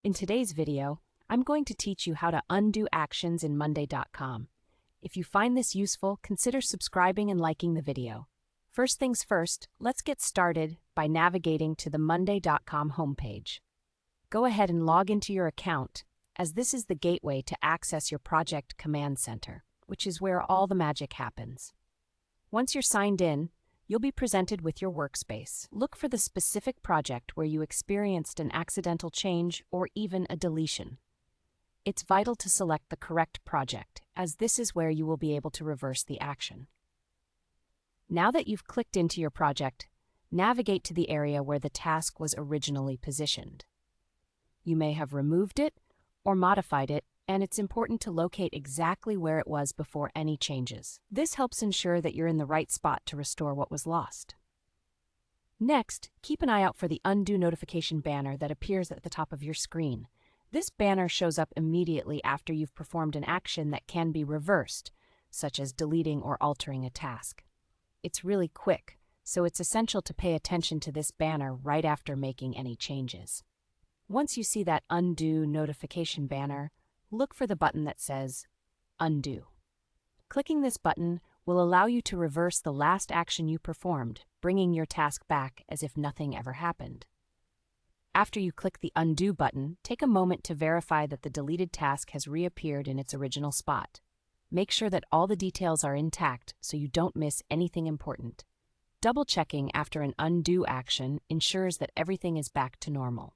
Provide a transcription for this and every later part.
In today's video, I'm going to teach you how to undo actions in Monday.com. If you find this useful, consider subscribing and liking the video. First things first, let's get started by navigating to the Monday.com homepage. Go ahead and log into your account, as this is the gateway to access your project command center, which is where all the magic happens. Once you're signed in, you'll be presented with your workspace. Look for the specific project where you experienced an accidental change or even a deletion. It's vital to select the correct project, as this is where you will be able to reverse the action. Now that you've clicked into your project, navigate to the area where the task was originally positioned. You may have removed it or modified it, and it's important to locate exactly where it was before any changes. This helps ensure that you're in the right spot to restore what was lost. Next, keep an eye out for the undo notification banner that appears at the top of your screen. This banner shows up immediately after you've performed an action that can be reversed, such as deleting or altering a task. It's really quick, so it's essential to pay attention to this banner right after making any changes. Once you see that undo notification banner, look for the button that says Undo. Clicking this button will allow you to reverse the last action you performed, bringing your task back as if nothing ever happened. After you click the Undo button, take a moment to verify that the deleted task has reappeared in its original spot. Make sure that all the details are intact so you don't miss anything important. Double-checking after an undo action ensures that everything is back to normal.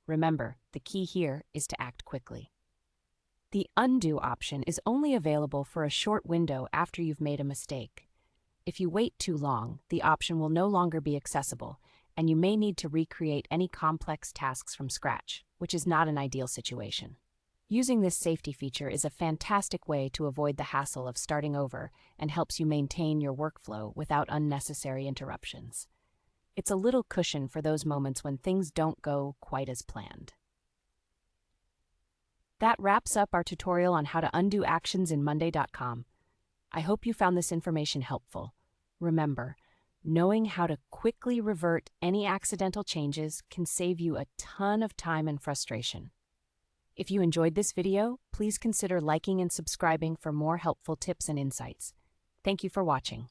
Remember, the key here is to act quickly. The undo option is only available for a short window after you've made a mistake. If you wait too long, the option will no longer be accessible, and you may need to recreate any complex tasks from scratch, which is not an ideal situation. Using this safety feature is a fantastic way to avoid the hassle of starting over and helps you maintain your workflow without unnecessary interruptions. It's a little cushion for those moments when things don't go quite as planned. That wraps up our tutorial on how to undo actions in Monday.com. I hope you found this information helpful. Remember, knowing how to quickly revert any accidental changes can save you a ton of time and frustration. If you enjoyed this video, please consider liking and subscribing for more helpful tips and insights. Thank you for watching.